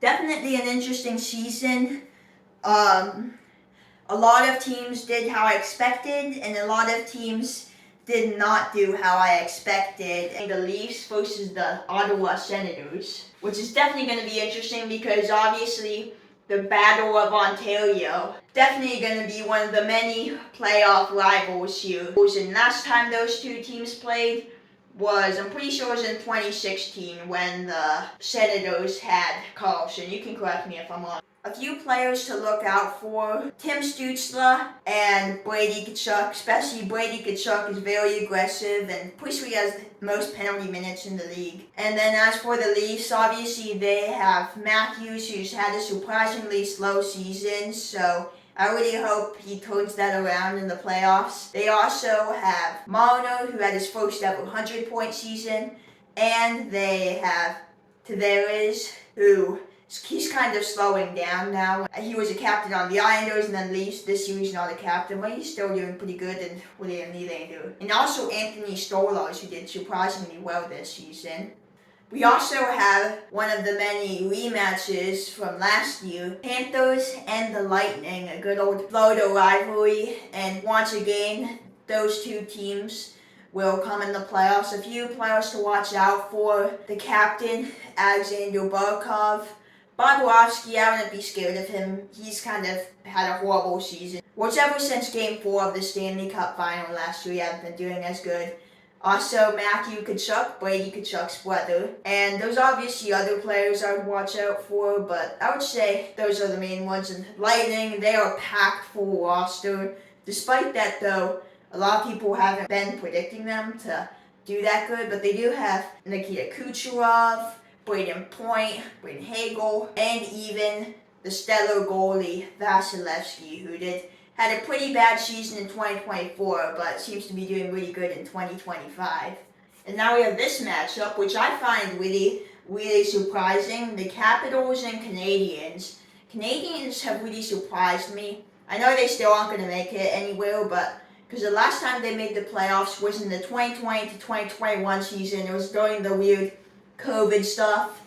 Definitely an interesting season. A lot of teams did how I expected, and a lot of teams did not do how I expected. And the Leafs versus the Ottawa Senators, which is definitely going to be interesting because obviously the Battle of Ontario definitely going to be one of the many playoff rivals here. And last time those two teams played was, I'm pretty sure it was in 2016 when the Senators had Carlson. You can correct me if I'm wrong. A few players to look out for: Tim Stützle and Brady Tkachuk. Especially Brady Tkachuk is very aggressive and pretty sure he has the most penalty minutes in the league. And then as for the Leafs, obviously they have Matthews, who's had a surprisingly slow season, so I really hope he turns that around in the playoffs. They also have Marner, who had his first ever 100-point season, and they have Tavares, who he's kind of slowing down now. He was a captain on the Islanders and then Leafs. This year he's not a captain, but he's still doing pretty good in William Nylander. And also Anthony Stolarz, who did surprisingly well this season. We also have one of the many rematches from last year, Panthers and the Lightning, a good old Florida rivalry, and once again, those two teams will come in the playoffs. A few players to watch out for: the captain, Alexander Barkov. Bobrovsky, I wouldn't be scared of him. He's kind of had a horrible season. Ever since Game 4 of the Stanley Cup Final last year, he hasn't been doing as good. Also, Matthew Tkachuk, Brady Tkachuk's brother. And there's obviously other players I would watch out for, but I would say those are the main ones. And Lightning, they are packed full roster. Despite that, though, a lot of people haven't been predicting them to do that good, but they do have Nikita Kucherov, Braden Point, Braden Hagel, and even the stellar goalie Vasilevsky, who had a pretty bad season in 2024, but seems to be doing really good in 2025. And now we have this matchup, which I find really, really surprising: the Capitals and Canadiens. Canadiens have really surprised me. I know they still aren't going to make it anywhere, but because the last time they made the playoffs was in the 2020 to 2021 season. It was during the weird COVID stuff,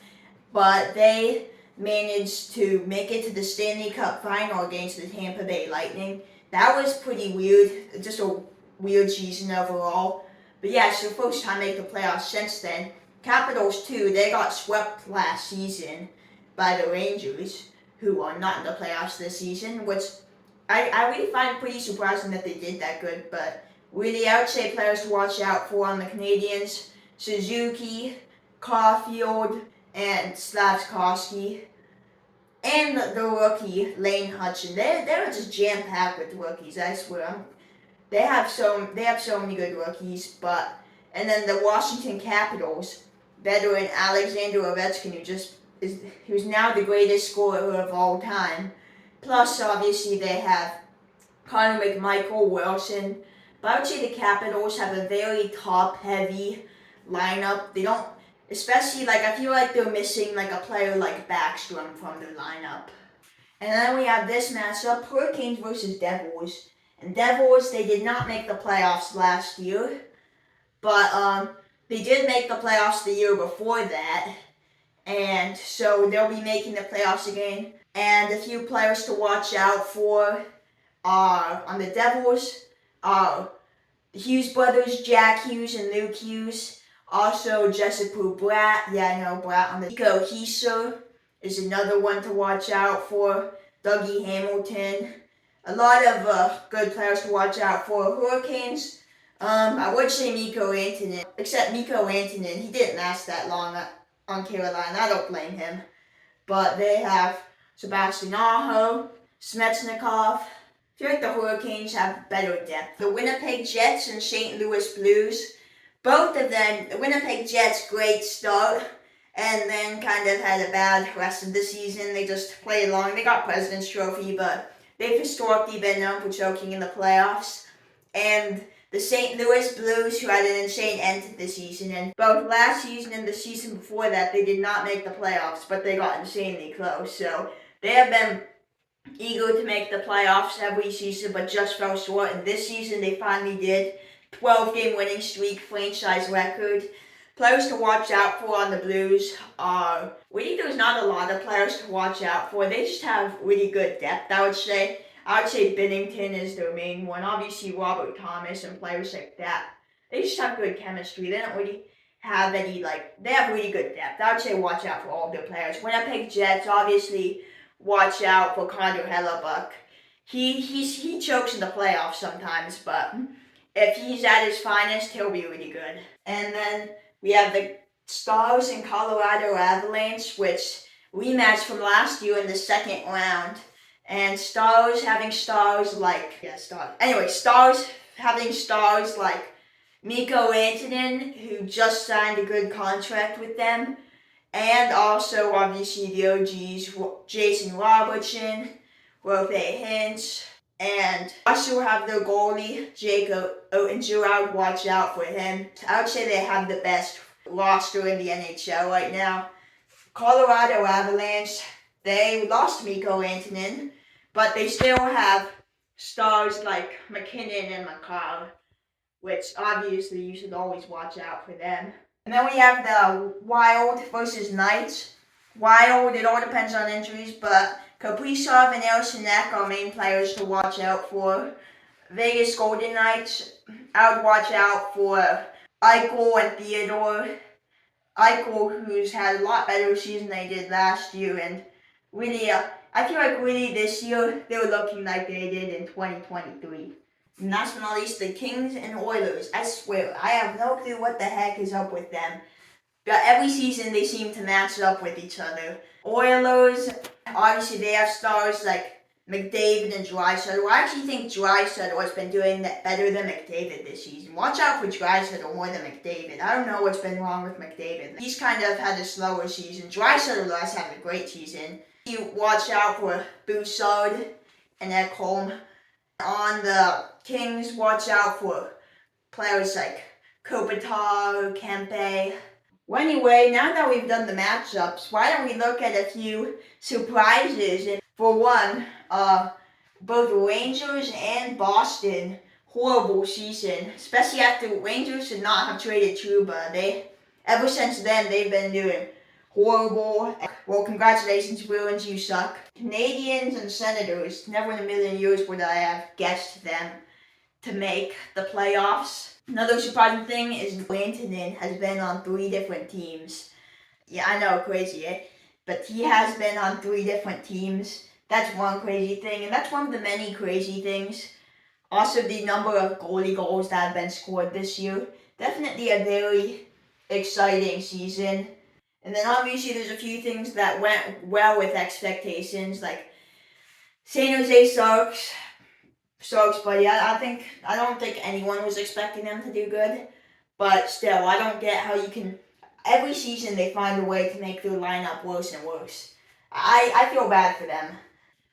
but they managed to make it to the Stanley Cup Final against the Tampa Bay Lightning. That was pretty weird, just a weird season overall. But yeah, it's their first time making the playoffs since then. Capitals too, they got swept last season by the Rangers, who are not in the playoffs this season, which I really find pretty surprising that they did that good. But really, I would say players to watch out for on the Canadiens: Suzuki, Caulfield, and Slavkovsky, and the rookie Lane Hutchin. They're just jam-packed with rookies, I swear. They have so many good rookies. And then the Washington Capitals, veteran Alexander Ovechkin, who's now the greatest scorer of all time. Plus, obviously, they have Connor McMichael, Wilson. But I would say the Capitals have a very top-heavy lineup. They don't, especially, I feel like they're missing, a player like Backstrom from their lineup. And then we have this matchup, Hurricanes versus Devils. And Devils, they did not make the playoffs last year, but they did make the playoffs the year before that. And so they'll be making the playoffs again. And a few players to watch out for are, on the Devils, the Hughes brothers, Jack Hughes and Luke Hughes. Also, Jessica Bratt, Bratt on the Nico Hischier is another one to watch out for. Dougie Hamilton. A lot of good players to watch out for. Hurricanes, I would say Mikko Rantanen, except Mikko Rantanen, he didn't last that long on Carolina. I don't blame him. But they have Sebastian Aho, Svechnikov. I feel like the Hurricanes have better depth. The Winnipeg Jets and St. Louis Blues, both of them, the Winnipeg Jets, great start, and then kind of had a bad rest of the season. They just played along. They got President's Trophy, but they've historically been known for choking in the playoffs. And the St. Louis Blues, who had an insane end to the season, and both last season and the season before that, they did not make the playoffs, but they got insanely close. So they have been eager to make the playoffs every season, but just fell short. And this season, they finally did. 12-game winning streak, franchise record. Players to watch out for on the Blues are, really there's not a lot of players to watch out for. They just have really good depth, I would say. I would say Binnington is their main one. Obviously Robert Thomas and players like that. They just have good chemistry. They don't really have any, they have really good depth. I would say watch out for all of their players. Winnipeg Jets, obviously watch out for Connor Hellebuck. He chokes in the playoffs sometimes, but if he's at his finest, he'll be really good. And then we have the Stars and Colorado Avalanche, which rematch from last year in the second round. And Stars having stars like Mikko Rantanen, who just signed a good contract with them, and also obviously the OGs Jason Robertson, Roope Hintz, and also have their goalie Jake Oettinger. I would watch out for him. I would say they have the best roster in the NHL right now. Colorado Avalanche, they lost Mikko Rantanen, but they still have stars like McKinnon and McCall, which obviously you should always watch out for them. And then we have the Wild versus Knights. Wild, it all depends on injuries, but Kaprizov and Elsenek are main players to watch out for. Vegas Golden Knights, I would watch out for Eichel and Theodore. Eichel, who's had a lot better season than they did last year, and really, I feel like really this year they were looking like they did in 2023. And last but not least, the Kings and Oilers. I swear, I have no clue what the heck is up with them. But every season they seem to match up with each other. Oilers, obviously they have stars like McDavid and Draisaitl. I actually think Draisaitl has been doing that better than McDavid this season. Watch out for Draisaitl more than McDavid. I don't know what's been wrong with McDavid. He's kind of had a slower season. Draisaitl has had a great season. You watch out for Bouchard and Ekholm. On the Kings, watch out for players like Kopitar, Kempe. Well, anyway, now that we've done the matchups, why don't we look at a few surprises? And for one, both Rangers and Boston, horrible season. Especially after Rangers should not have traded Trouba. Ever since then, they've been doing horrible. Well, congratulations, Bruins, you suck. Canadians and Senators, never in a million years would I have guessed them to make the playoffs. Another surprising thing is Rantanen has been on 3 different teams. Yeah, I know, crazy, eh? But he has been on 3 different teams. That's one crazy thing, and that's one of the many crazy things. Also, the number of goalie goals that have been scored this year. Definitely a very exciting season. And then obviously there's a few things that went well with expectations, like San Jose sucks, but yeah, I don't think anyone was expecting them to do good. But still, I don't get how you can, every season they find a way to make their lineup worse and worse. I feel bad for them.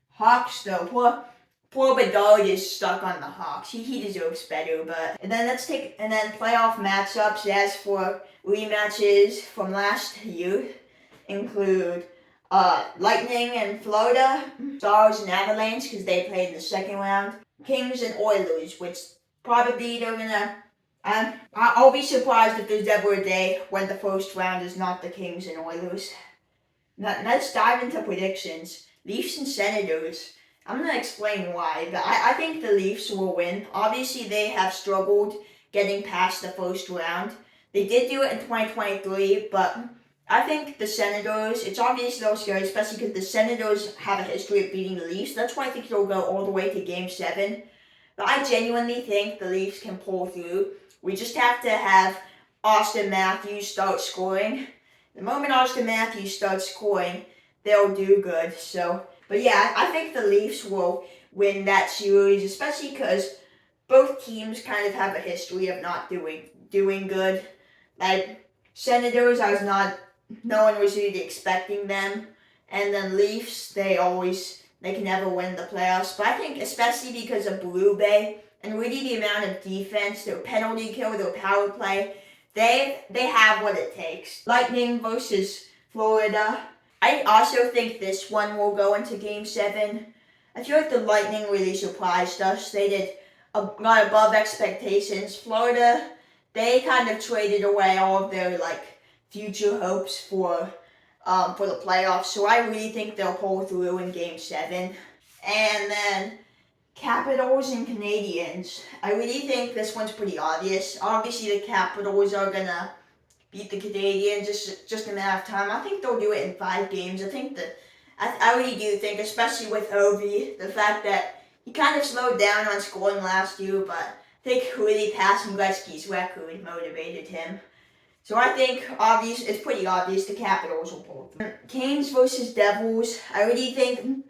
Hawks though, poor Bedard is stuck on the Hawks. He deserves better, but and then playoff matchups as for rematches from last year include Lightning and Florida, Stars and Avalanche because they played in the second round, Kings and Oilers, which probably they're gonna. I'll be surprised if there's ever a day when the first round is not the Kings and Oilers. Now, let's dive into predictions. Leafs and Senators. I'm going to explain why, but I think the Leafs will win. Obviously, they have struggled getting past the first round. They did do it in 2023, but I think the Senators, it's obviously so scary, especially because the Senators have a history of beating the Leafs. That's why I think they'll go all the way to Game 7. But I genuinely think the Leafs can pull through. We just have to have Austin Matthews start scoring. The moment Austin Matthews starts scoring, they'll do good. But yeah, I think the Leafs will win that series, especially because both teams kind of have a history of not doing good. Like Senators, no one was really expecting them, and then Leafs, they can never win the playoffs. But I think especially because of Blue Bay and really the amount of defense, their penalty kill, their power play, they have what it takes. Lightning versus Florida. I also think this one will go into Game 7. I feel like the Lightning really surprised us. They did a lot above expectations. Florida, they kind of traded away all of their future hopes for the playoffs. So I really think they'll pull through in Game 7. And then Capitals and Canadiens. I really think this one's pretty obvious. Obviously, the Capitals are gonna beat the Canadiens just a matter of time. I think they'll do it in 5 games. I really do think, especially with Ovi, the fact that he kind of slowed down on scoring last year, but I think really passing Gretzky's record motivated him. So I think it's pretty obvious the Capitals will pull through. Canes versus Devils. I already think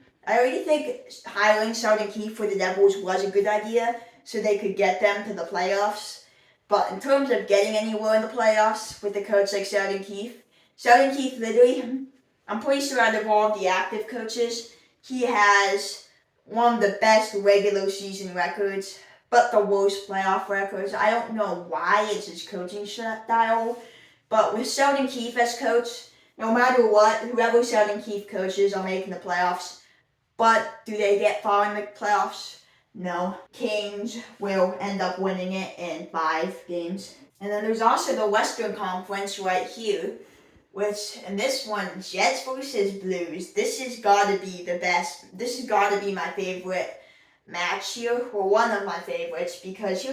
hiring Sheldon Keefe for the Devils was a good idea, so they could get them to the playoffs. But in terms of getting anywhere in the playoffs with a coach like Sheldon Keefe literally, I'm pretty sure out of all of the active coaches, he has one of the best regular season records, but the worst playoff records. I don't know why it's his coaching style, but with Sheldon Keefe as coach, no matter what, whoever Sheldon Keefe coaches are making the playoffs. But do they get far in the playoffs? No. Kings will end up winning it in 5 games. And then there's also the Western Conference right here, and this one, Jets versus Blues. This has got to be the best. This has got to be my favorite match here, or one of my favorites, because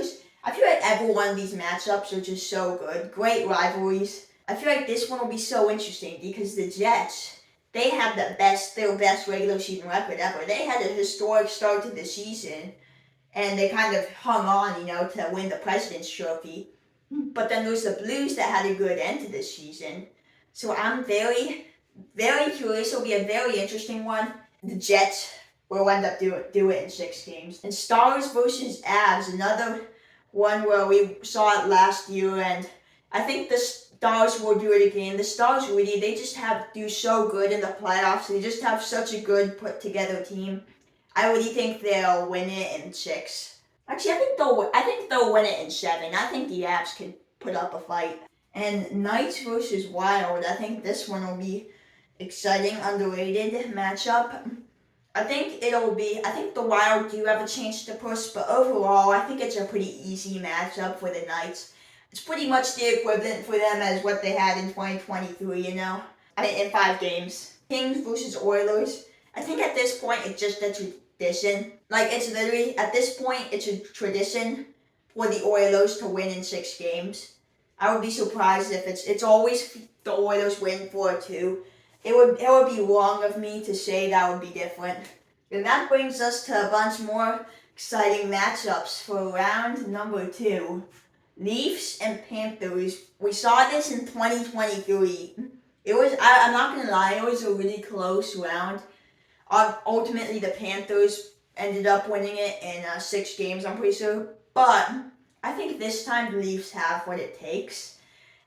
I feel like every one of these matchups are just so good. Great rivalries. I feel like this one will be so interesting because the Jets, they have their best regular season record ever. They had a historic start to the season, and they kind of hung on, to win the President's Trophy. But then there's the Blues that had a good end to the season. So I'm very, very curious. It'll be a very interesting one. The Jets will end up do it in 6 games. And Stars versus Avs, another one where we saw it last year, and I think the Stars will do it again. The Stars really, they just do so good in the playoffs. They just have such a good put together team. I really think they'll win it in 6. Actually, I think they'll win it in 7. I think the Avs can put up a fight. And Knights versus Wild, I think this one will be exciting, underrated matchup. I think the Wild do have a chance to push, but overall, I think it's a pretty easy matchup for the Knights. It's pretty much the equivalent for them as what they had in 2023, in 5 games. Kings versus Oilers. I think at this point, it's just a tradition. It's literally, at this point, it's a tradition for the Oilers to win in 6 games. I would be surprised if it's always the Oilers win 4-2. It would be wrong of me to say that would be different. And that brings us to a bunch more exciting matchups for round number 2. Leafs and Panthers. We saw this in 2023. I'm not going to lie, it was a really close round. Ultimately, the Panthers ended up winning it in 6 games, I'm pretty sure. But I think this time the Leafs have what it takes.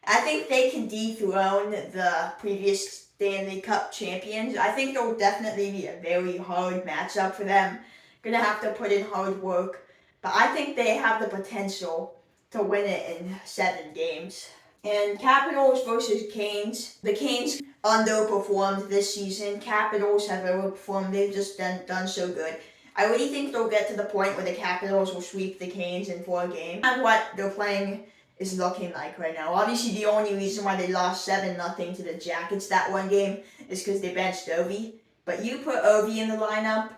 I think they can dethrone the previous Stanley Cup champions. I think it'll definitely be a very hard matchup for them. Gonna have to put in hard work. But I think they have the potential to win it in 7 games. And Capitals versus Canes. The Canes underperformed this season. Capitals have overperformed. They've just done so good. I really think they'll get to the point where the Capitals will sweep the Canes in 4 games. And what they're playing is looking like right now. Obviously, the only reason why they lost 7-0 to the Jackets that one game is because they benched Ovi. But you put Ovi in the lineup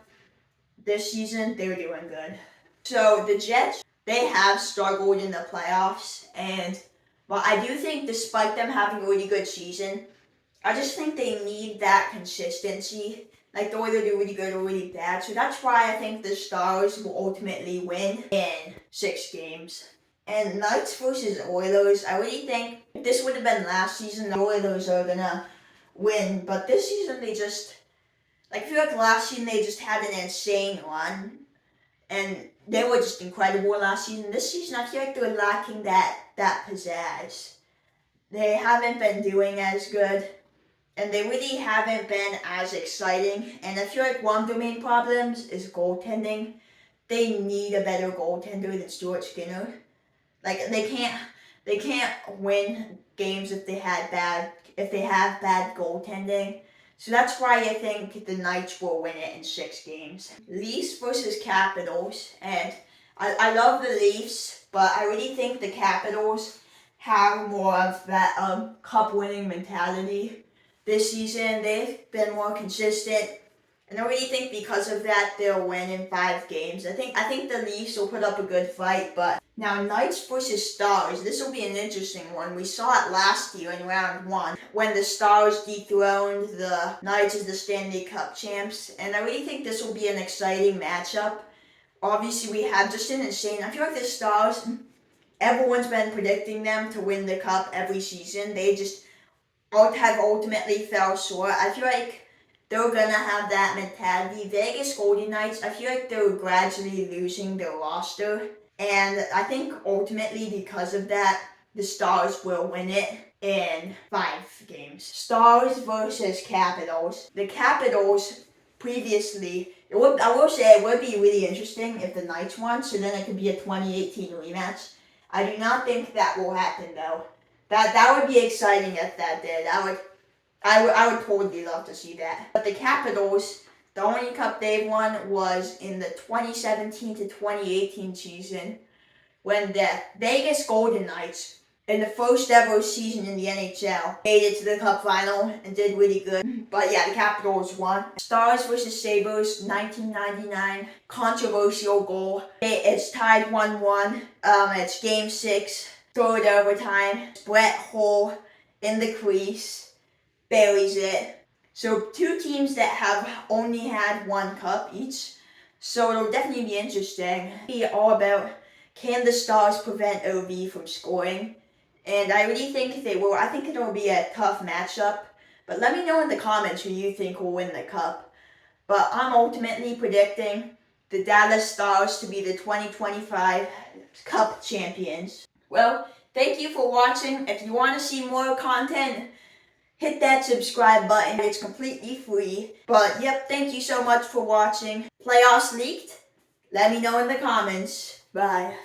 this season, they're doing good. So the Jets, they have struggled in the playoffs. And while I do think despite them having a really good season, I just think they need that consistency. They'll either do really good or really bad. So that's why I think the Stars will ultimately win in 6 games. And Knights versus Oilers, I really think if this would have been last season, the Oilers are going to win. But this season, I feel like last season they just had an insane run. And they were just incredible last season. This season, I feel like they're lacking that pizzazz. They haven't been doing as good. And they really haven't been as exciting. And I feel like one of their main problems is goaltending. They need a better goaltender than Stuart Skinner. They can't win games if they have bad goaltending. So that's why I think the Knights will win it in 6 games. Leafs versus Capitals. And I love the Leafs, but I really think the Capitals have more of that cup winning mentality this season. They've been more consistent, and I really think because of that they'll win in 5 games. I think the Leafs will put up a good fight, but now Knights versus Stars. This will be an interesting one. We saw it last year in round 1 when the Stars dethroned the Knights as the Stanley Cup champs, and I really think this will be an exciting matchup. Obviously, we have just an insane. I feel like the Stars, everyone's been predicting them to win the cup every season. They just have ultimately fell short. I feel like they're gonna have that mentality. Vegas Golden Knights, I feel like they're gradually losing their roster, and I think ultimately because of that, the Stars will win it in 5 games. Stars versus Capitals. The Capitals previously, I will say it would be really interesting if the Knights won, so then it could be a 2018 rematch. I do not think that will happen though. That would be exciting if that did. I would totally love to see that. But the Capitals, the only cup they won was in the 2017 to 2018 season when the Vegas Golden Knights, in the first ever season in the NHL, made it to the cup final and did really good. But yeah, the Capitals won. Stars versus Sabres, 1999, controversial goal. It's tied 1-1. It's game 6, third overtime. Brett Hull in the crease, buries it. So 2 teams that have only had 1 cup each. So it'll definitely be interesting. It'll be all about, can the Stars prevent OV from scoring? And I really think they will. I think it'll be a tough matchup. But let me know in the comments who you think will win the cup. But I'm ultimately predicting the Dallas Stars to be the 2025 Cup champions. Well, thank you for watching. If you want to see more content, hit that subscribe button. It's completely free. But yep, thank you so much for watching. Playoffs leaked? Let me know in the comments. Bye.